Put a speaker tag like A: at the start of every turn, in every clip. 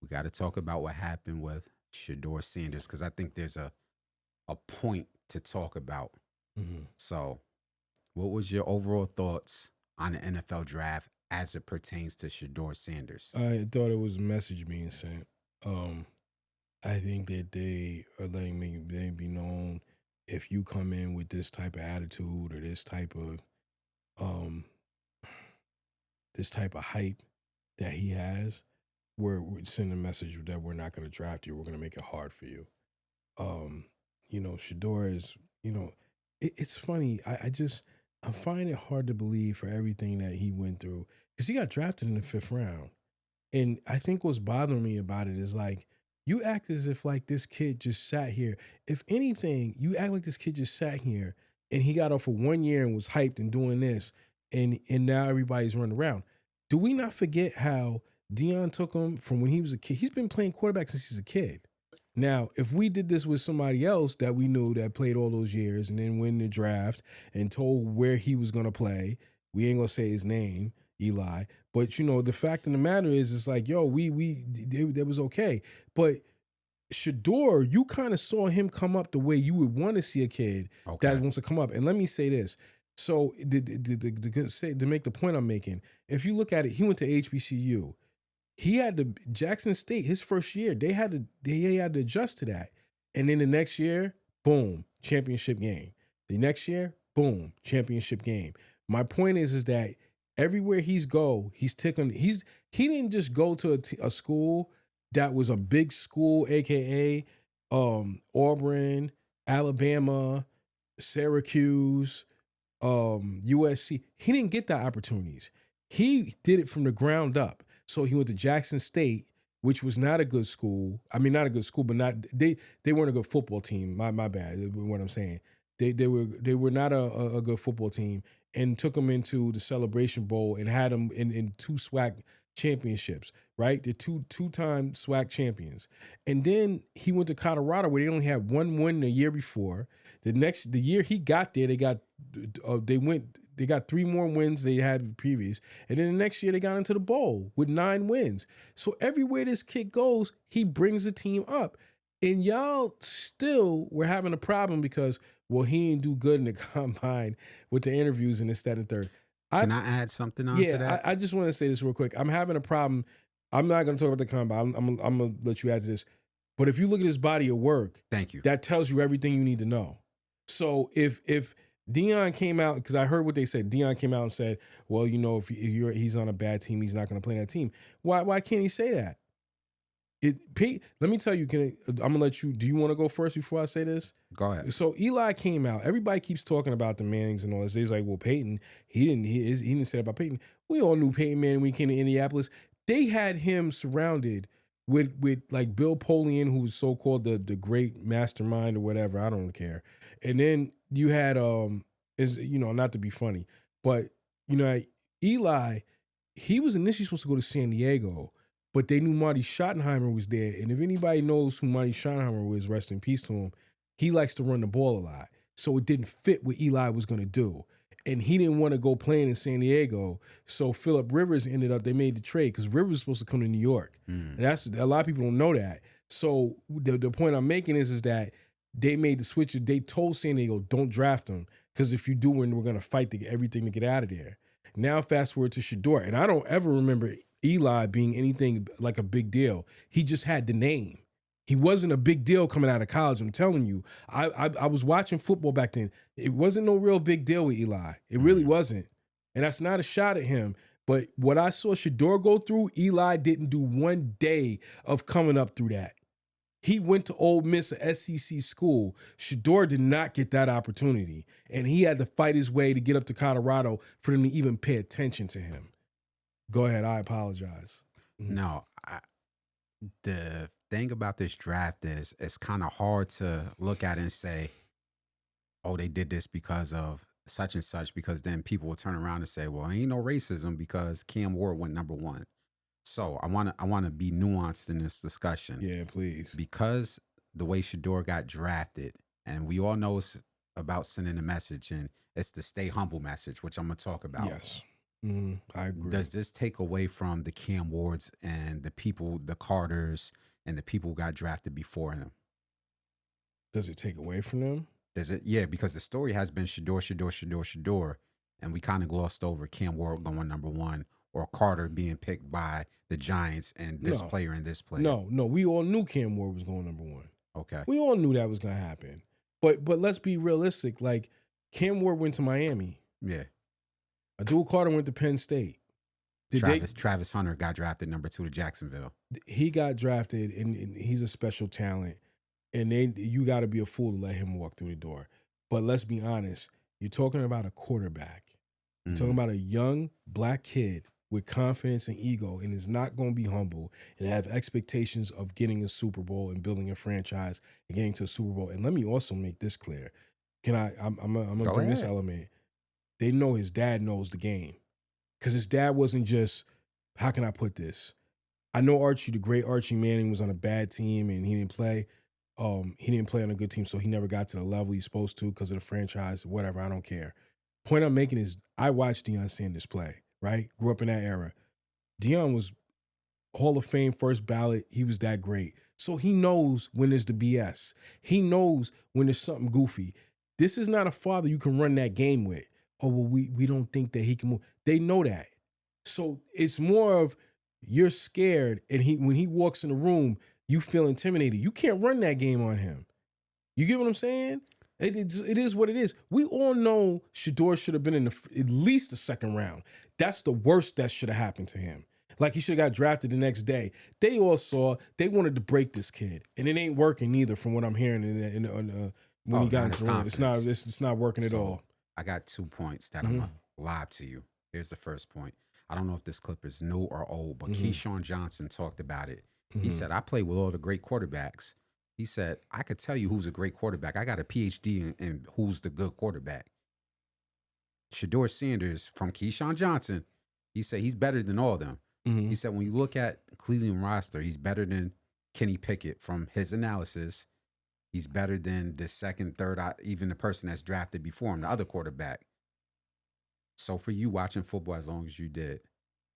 A: we got to talk about what happened with Shedeur Sanders because I think there's a point to talk about.
B: Mhm.
A: So, what was your overall thoughts on the NFL draft as it pertains to Shedeur Sanders?
B: I thought it was a message being sent. Um, I think that they are letting they be known if you come in with this type of attitude or um this type of hype that he has, we're sending a message that we're not going to draft you. We're going to make it hard for you. Um, Shador is, it's funny. I find it hard to believe for everything that he went through because he got drafted in the 5th round. And I think what's bothering me about it is like, you act as if like this kid just sat here. If anything, you act like this kid just sat here and he got off for 1 year and was hyped and doing this, and now everybody's running around. Do we not forget how Deion took him from when he was a kid? He's been playing quarterback since he's a kid. Now, if we did this with somebody else that we knew that played all those years and then win the draft and told where he was going to play, we ain't going to say his name, Eli. But, the fact of the matter is, it's like, yo, that was okay. But Shedeur, you kind of saw him come up the way you would want to see a kid that wants to come up. And let me say this. So to make the point I'm making, if you look at it, he went to HBCU. He had to Jackson State his first year. They had to adjust to that, and then the next year, boom, championship game. The next year, boom, championship game. My point is that everywhere he's taken. He didn't just go to a school that was a big school, aka Auburn, Alabama, Syracuse, USC. He didn't get that opportunities. He did it from the ground up. So he went to Jackson State, which was not a good school. I mean, not a good school, but they weren't a good football team. My bad. What I'm saying, they were not a good football team, and took them into the Celebration Bowl and had them in 2 SWAC championships. Right, they're two-time SWAC champions, and then he went to Colorado where they only had 1 win the year before. The year he got there, they got 3 more wins they had previous. And then the next year they got into the bowl with 9 wins. So everywhere this kid goes, he brings the team up. And y'all still were having a problem because, well, he didn't do good in the combine with the interviews and this, that, and third.
A: Can I add something on to that?
B: I just want to say this real quick. I'm having a problem. I'm not going to talk about the combine. I'm going to let you add to this. But if you look at his body of work,
A: thank you.
B: That tells you everything you need to know. So if Deion came out, because I heard what they said. Deion came out and said, well, if he's on a bad team, he's not going to play that team. Why can't he say that? Let me tell you, I'm going to let you, do you want to go first before I say this?
A: Go ahead.
B: So Eli came out. Everybody keeps talking about the Mannings and all this. He's like, well, Peyton, he didn't say that about Peyton. We all knew Peyton Manning when he came to Indianapolis. They had him surrounded with like Bill Polian, who's so-called the great mastermind or whatever. I don't care. And then you had, not to be funny, but, Eli, he was initially supposed to go to San Diego, but they knew Marty Schottenheimer was there. And if anybody knows who Marty Schottenheimer was, rest in peace to him, he likes to run the ball a lot. So it didn't fit what Eli was going to do. And he didn't want to go playing in San Diego. So Phillip Rivers they made the trade because Rivers was supposed to come to New York. And that's a lot of people don't know that. So the point I'm making is that they made the switch. They told San Diego, don't draft him because if you do, we're going to fight to get everything to get out of there. Now fast forward to Shedeur. And I don't ever remember Eli being anything like a big deal. He just had the name. He wasn't a big deal coming out of college. I'm telling you, I was watching football back then. It wasn't no real big deal with Eli. It really wasn't. And that's not a shot at him. But what I saw Shedeur go through, Eli didn't do 1 day of coming up through that. He went to Ole Miss, a SEC school. Shedeur did not get that opportunity. And he had to fight his way to get up to Colorado for them to even pay attention to him. Go ahead. I apologize.
A: No, the thing about this draft is it's kind of hard to look at it and say, oh, they did this because of such and such, because then people will turn around and say, well, ain't no racism because Cam Ward went number 1. So I want to be nuanced in this discussion.
B: Yeah, please.
A: Because the way Shedeur got drafted, and we all know it's about sending a message, and it's the stay humble message, which I'm going to talk about.
B: Yes. I agree.
A: Does this take away from the Cam Wards and the people, the Carters, and the people who got drafted before him?
B: Does it take away from them?
A: Does it? Yeah, because the story has been Shedeur, and we kind of glossed over Cam Ward going number one or Carter being picked by the Giants and this
B: No.
A: player and this player.
B: No. We all knew Cam Ward was going number one.
A: Okay.
B: We all knew that was going to happen. But let's be realistic. Like, Cam Ward went to Miami.
A: Yeah.
B: Abdul Carter went to Penn State.
A: Travis Hunter got drafted number 2 to Jacksonville.
B: He got drafted, and he's a special talent. And you got to be a fool to let him walk through the door. But let's be honest. You're talking about a quarterback. You're talking about a young black kid with confidence and ego, and is not going to be humble and have expectations of getting a Super Bowl and building a franchise and getting to a Super Bowl. And let me also make this clear. I'm going to bring this element. They know his dad knows the game. Because his dad wasn't just, how can I put this? I know Archie, the great Archie Manning, was on a bad team and he didn't play. He didn't play on a good team, so he never got to the level he's supposed to because of the franchise, whatever, I don't care. Point I'm making is I watched Deion Sanders play, right? Grew up in that era. Deion was Hall of Fame, first ballot. He was that great. So he knows when there's the BS. He knows when there's something goofy. This is not a father you can run that game with. Oh, well, we don't think that he can move. They know that. So it's more of you're scared, and when he walks in the room, you feel intimidated. You can't run that game on him. You get what I'm saying? It is what it is. We all know Shedeur should have been in at least the second round. That's the worst that should have happened to him. Like, he should have got drafted the next day. They all saw they wanted to break this kid, and it ain't working either, from what I'm hearing. When he got into the room, it's not working at all.
A: I got 2 points that I'm gonna lob to you. Here's the first point. I don't know if this clip is new or old, but Keyshawn Johnson talked about it. He said, I play with all the great quarterbacks. He said, I could tell you who's a great quarterback. I got a PhD in who's the good quarterback. Shedeur Sanders from Keyshawn Johnson, he said he's better than all of them. He said, when you look at Cleveland roster, he's better than Kenny Pickett from his analysis. He's better than the second, third, even the person that's drafted before him, the other quarterback. So for you watching football as long as you did,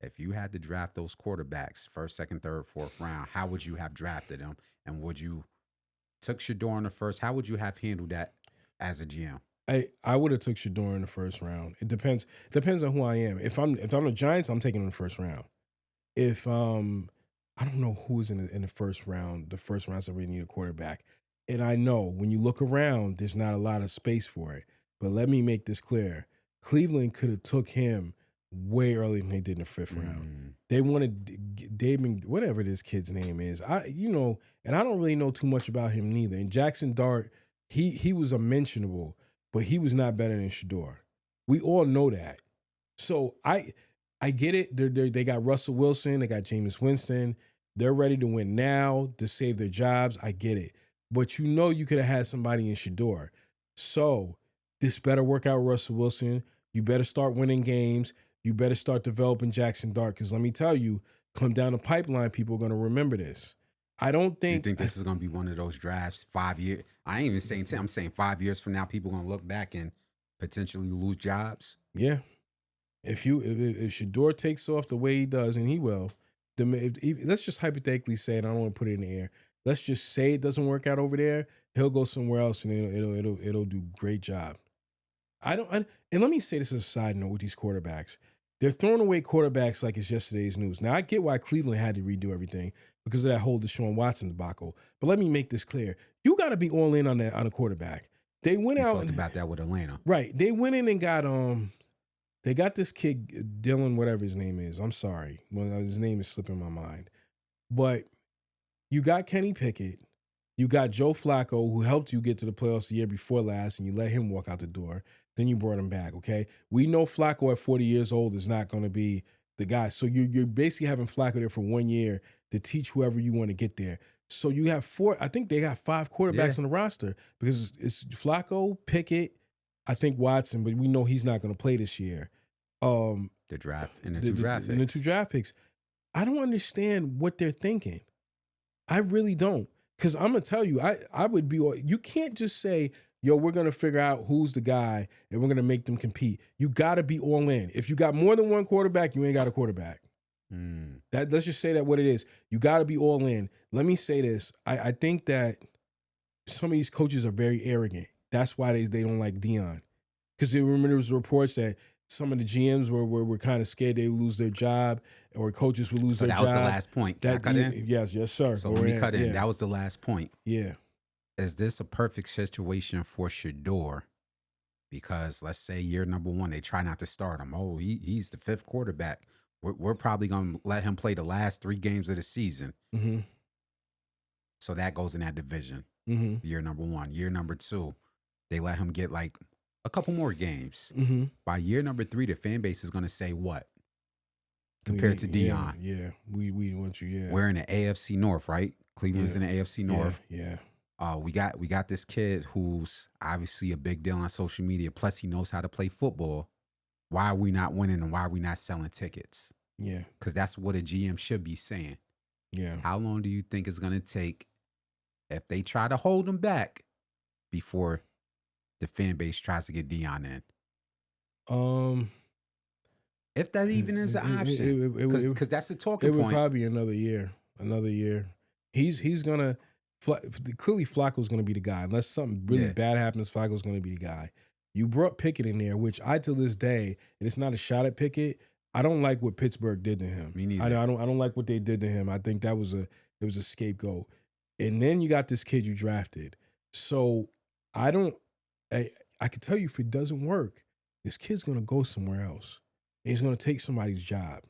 A: if you had to draft those quarterbacks, first, second, third, fourth round, how would you have drafted them? And would you took Shedeur in the first? How would you have handled that as a GM?
B: I would have took Shedeur in the first round. It depends on who I am. If I'm the Giants, I'm taking him in the first round. If I don't know who's in the first round. The first round's already need a quarterback. And I know when you look around, there's not a lot of space for it. But let me make this clear. Cleveland could have took him way earlier than they did in the fifth round. They wanted David, whatever this kid's name is. And I don't really know too much about him neither. And Jackson Dart, he was a mentionable, but he was not better than Shedeur. We all know that. So I get it. They got Russell Wilson. They got Jameis Winston. They're ready to win now to save their jobs. I get it. But you could have had somebody in Shedeur. So this better work out, Russell Wilson. You better start winning games. You better start developing Jackson Dart. Because let me tell you, come down the pipeline, people are going to remember this. I don't think...
A: You think this is going to be one of those drafts 5 years? I ain't even saying 10. I'm saying 5 years from now, people are going to look back and potentially lose jobs?
B: Yeah. If Shedeur takes off the way he does, and he will, let's just hypothetically say it. I don't want to put it in the air. Let's just say it doesn't work out over there. He'll go somewhere else, and it'll do a great job. And let me say this as a side note with these quarterbacks. They're throwing away quarterbacks like it's yesterday's news. Now, I get why Cleveland had to redo everything because of that whole Deshaun Watson debacle. But let me make this clear. You got to be all in on a quarterback. They went out
A: talked about that with Atlanta.
B: Right. They went in and got they got this kid, Dylan, whatever his name is. I'm sorry. Well, his name is slipping my mind. But you got Kenny Pickett. You got Joe Flacco, who helped you get to the playoffs the year before last, and you let him walk out the door. Then you brought him back, okay? We know Flacco at 40 years old is not going to be the guy. So you're basically having Flacco there for 1 year to teach whoever you want to get there. So you have I think they got 5 quarterbacks on the roster because it's Flacco, Pickett, I think Watson, but we know he's not going to play this year.
A: The draft and the
B: 2 draft picks. I don't understand what they're thinking. I really don't. Because I'm going to tell you, I would be, you can't just say yo, we're gonna figure out who's the guy and we're gonna make them compete. You gotta be all in. If you got more than one quarterback, you ain't got a quarterback.
A: Mm.
B: That let's just say that what it is. You gotta be all in. Let me say this. I think that some of these coaches are very arrogant. That's why they don't like Deion. Because remember there was reports that some of the GMs were kind of scared they would lose their job or coaches would lose
A: So
B: their
A: that
B: job.
A: was the last point. Can I cut in?
B: Yes, sir.
A: So
B: Go
A: let me
B: ahead.
A: cut in.
B: Yeah.
A: That was the last point.
B: Yeah.
A: Is this a perfect situation for Shedeur? Because let's say year number 1, they try not to start him. Oh, he's the 5th quarterback. We're probably going to let him play the last 3 games of the season.
B: Mm-hmm.
A: So that goes in that division.
B: Mm-hmm.
A: Year number 1. Year number 2, they let him get like a couple more games.
B: Mm-hmm.
A: By year number 3, the fan base is going to say what? Compared to Deion.
B: Yeah. We want you, yeah.
A: We're in the AFC North, right? Cleveland's in the AFC North.
B: Yeah.
A: We got this kid who's obviously a big deal on social media. Plus, he knows how to play football. Why are we not winning and why are we not selling tickets?
B: Yeah.
A: Because that's what a GM should be saying.
B: Yeah.
A: How long do you think it's going to take if they try to hold him back before the fan base tries to get Deion in? If that even is an option, because that's the talking point.
B: It would probably be another year. He's gonna clearly Flacco's gonna be the guy unless something really bad happens. Flacco's gonna be the guy. You brought Pickett in there, which I to this day, and it's not a shot at Pickett. I don't like what Pittsburgh did to him.
A: Me neither.
B: I don't like what they did to him. I think that was a scapegoat. And then you got this kid you drafted. So I can tell you if it doesn't work, this kid's gonna go somewhere else. And he's gonna take somebody's job.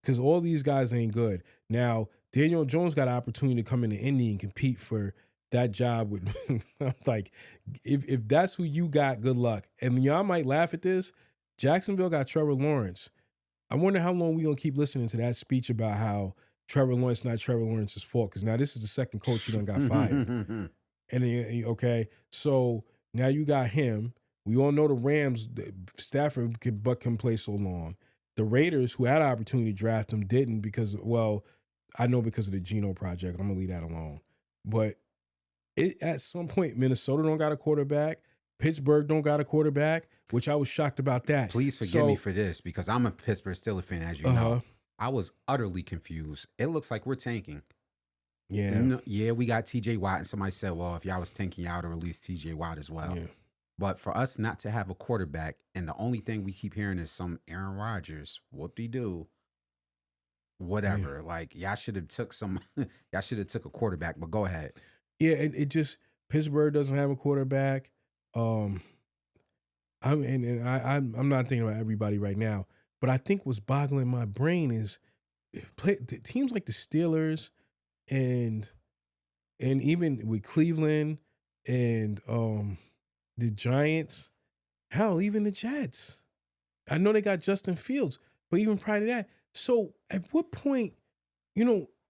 B: Because all these guys ain't good. Now, Daniel Jones got an opportunity to come into Indy and compete for that job with like, if that's who you got, good luck. And y'all might laugh at this. Jacksonville got Trevor Lawrence. I wonder how long we gonna keep listening to that speech about how Trevor Lawrence not Trevor Lawrence's fault. Because now this is the second coach who done got fired. And okay, so now you got him. We all know the Rams, Stafford can play so long. The Raiders, who had an opportunity to draft him, didn't because, well, I know because of the Geno project. I'm going to leave that alone. But at some point, Minnesota don't got a quarterback. Pittsburgh don't got a quarterback, which I was shocked about that.
A: Please forgive me for this because I'm a Pittsburgh Steelers fan, as you know. I was utterly confused. It looks like we're tanking.
B: Yeah.
A: Yeah, we got TJ Watt, and somebody said, well, if y'all was tanking, y'all would have released TJ Watt as well.
B: Yeah.
A: But for us not to have a quarterback, and the only thing we keep hearing is some Aaron Rodgers, whoop-de-doo, whatever. Yeah. Like, y'all should have took a quarterback, but go ahead.
B: Yeah, it just, Pittsburgh doesn't have a quarterback. I'm not thinking about everybody right now, but I think what's boggling my brain is teams like the Steelers and even with Cleveland and the Giants, hell, even the Jets. I know they got Justin Fields, but even prior to that. So at what point,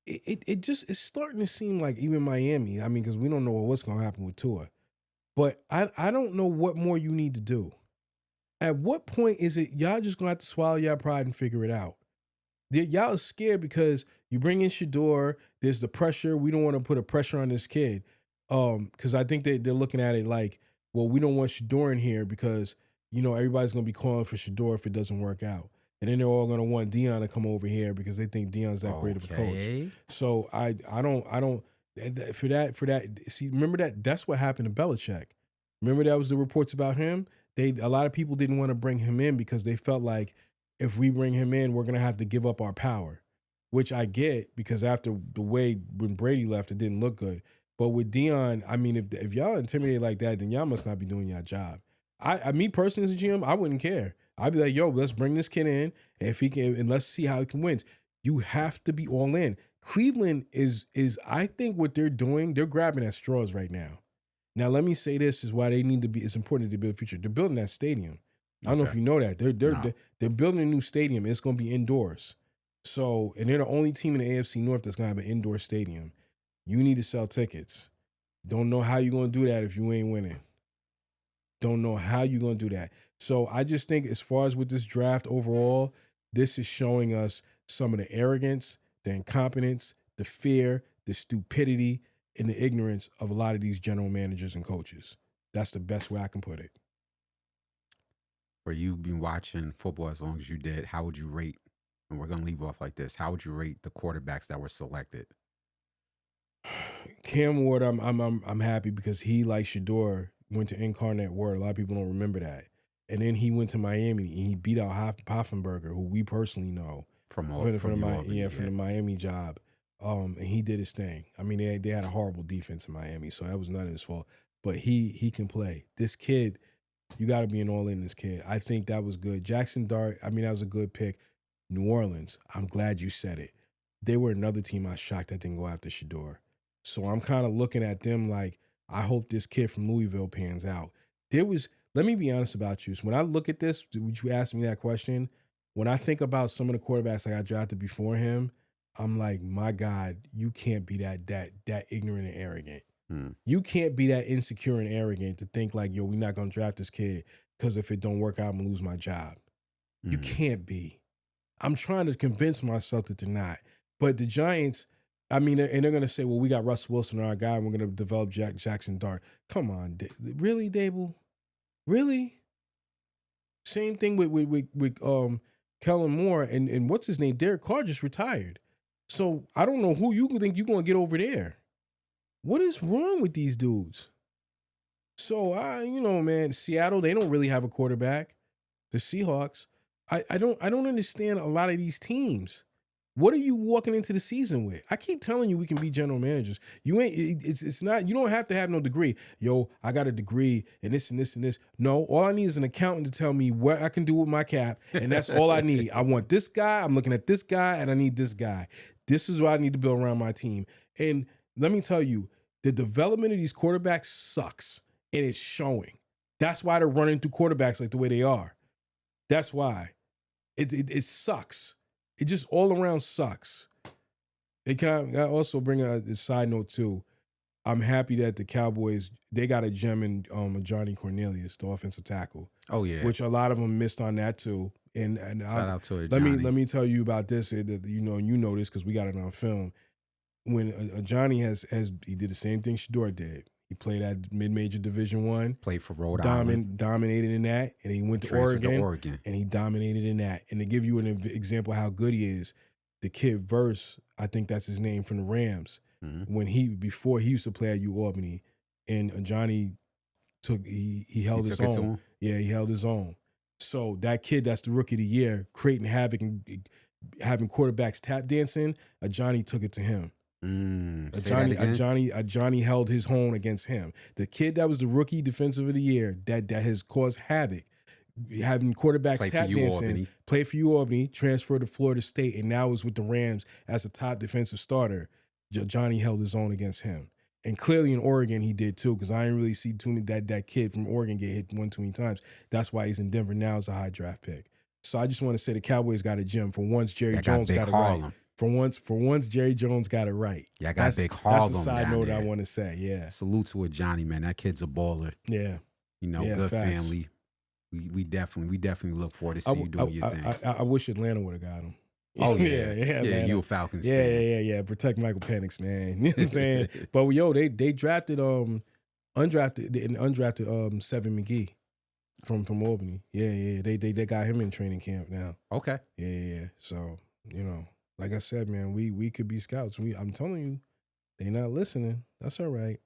B: it's starting to seem like even Miami, I mean, because we don't know what's going to happen with Tua. But I don't know what more you need to do. At what point is it y'all just going to have to swallow your pride and figure it out? Y'all are scared because you bring in Shedeur, there's the pressure. We don't want to put a pressure on this kid because I think they're looking at it like, well, we don't want Shedeur in here because, everybody's going to be calling for Shedeur if it doesn't work out. And then they're all going to want Deion to come over here because they think Deion's that great of a coach. So I don't, for that, see, remember that's what happened to Belichick. Remember that was the reports about him? A lot of people didn't want to bring him in because they felt like if we bring him in, we're going to have to give up our power, which I get because after the way when Brady left, it didn't look good. But with Deion, I mean, if y'all intimidated like that, then y'all must not be doing your job. Me personally as a GM, I wouldn't care. I'd be like, yo, let's bring this kid in, and if he can, and let's see how he can win. You have to be all in. Cleveland is I think what they're doing, they're grabbing at straws right now. Now, let me say this is why they need to be. It's important to build a future. They're building that stadium. I don't know if you know that they're building a new stadium. It's going to be indoors. So, and they're the only team in the AFC North that's going to have an indoor stadium. You need to sell tickets. Don't know how you're going to do that if you ain't winning. Don't know how you're going to do that. So I just think as far as with this draft overall, this is showing us some of the arrogance, the incompetence, the fear, the stupidity, and the ignorance of a lot of these general managers and coaches. That's the best way I can put it.
A: For you been watching football as long as you did, how would you rate? And we're gonna leave off like this. How would you rate the quarterbacks that were selected?
B: Cam Ward, I'm happy because he, like Shedeur, went to Incarnate Word. A lot of people don't remember that. And then he went to Miami and he beat out Poffenberger, who we personally know
A: From
B: the Miami job. And he did his thing. I mean, they had a horrible defense in Miami, so that was not his fault. But he can play. This kid, you got to be an all-in this kid. I think that was good. Jackson Dart, I mean, that was a good pick. New Orleans, I'm glad you said it. They were another team I was shocked that didn't go after Shedeur. So I'm kind of looking at them like, I hope this kid from Louisville pans out. Let me be honest about you. So when I look at this, would you ask me that question? When I think about some of the quarterbacks I got drafted before him, I'm like, my God, you can't be that ignorant and arrogant. You can't be that insecure and arrogant to think like, yo, we're not going to draft this kid because if it don't work out, I'm going to lose my job. You can't be. I'm trying to convince myself that they're not. But the Giants, I mean, and they're going to say, well, we got Russ Wilson, our guy, and we're going to develop Jackson Dart. Come on, really, Dable? Really? Same thing with Kellen Moore and what's his name? Derek Carr just retired. So I don't know who you think you're going to get over there. What is wrong with these dudes? So man, Seattle, they don't really have a quarterback. The Seahawks, I don't understand a lot of these teams. What are you walking into the season with? I keep telling you we can be general managers. You ain't. It's not. You don't have to have no degree. Yo, I got a degree and this and this and this. No, all I need is an accountant to tell me what I can do with my cap, and that's all I need. I want this guy. I'm looking at this guy, and I need this guy. This is what I need to build around my team. And let me tell you, the development of these quarterbacks sucks, and it's showing. That's why they're running through quarterbacks like the way they are. That's why. It sucks. It just all around sucks. I also bring a side note too. I'm happy that the Cowboys, they got a gem in Johnny Cornelius, the offensive tackle.
A: Oh yeah,
B: which a lot of them missed on that too. And
A: shout out to it,
B: let
A: Johnny.
B: me tell you about this. You know this because we got it on film. When Johnny he did the same thing Shedeur did. He played at mid-major Division I.
A: Played for Rhode Island.
B: Dominated in that. And he went to Oregon. And he dominated in that. And to give you an example how good he is, the kid Verse, I think that's his name, from the Rams. Mm-hmm. Before he used to play at UAlbany, and Johnny he held his own. Yeah, he held his own. So that kid, that's the rookie of the year, creating havoc and having quarterbacks tap dancing, Johnny took it to him. Johnny held his own against him. The kid that was the rookie defensive of the year that has caused havoc, having quarterbacks tap dancing, played for UAlbany, transferred to Florida State, and now is with the Rams as a top defensive starter. Johnny held his own against him. And clearly in Oregon he did too, because I didn't really see too many that kid from Oregon get hit one too many times. That's why he's in Denver now as a high draft pick. So I just want to say the Cowboys got a gem. For once, Jerry Jones got it right. For once, Jerry Jones got it right.
A: Yeah, I got Big Harlem.
B: That's the side note I want to say. Yeah.
A: Salute to it, Johnny, man. That kid's a baller.
B: Yeah.
A: Good facts. Family. We definitely look forward to see you doing your thing.
B: I wish Atlanta would have got him.
A: Oh yeah, man. You a Falcons
B: fan. Yeah. Protect Michael Penix, man. You know what I'm saying? But they drafted undrafted Seven McGee from Albany. Yeah. They got him in training camp now.
A: Okay.
B: Yeah. So, like I said, man, we could be scouts. I'm telling you, they not listening. That's all right.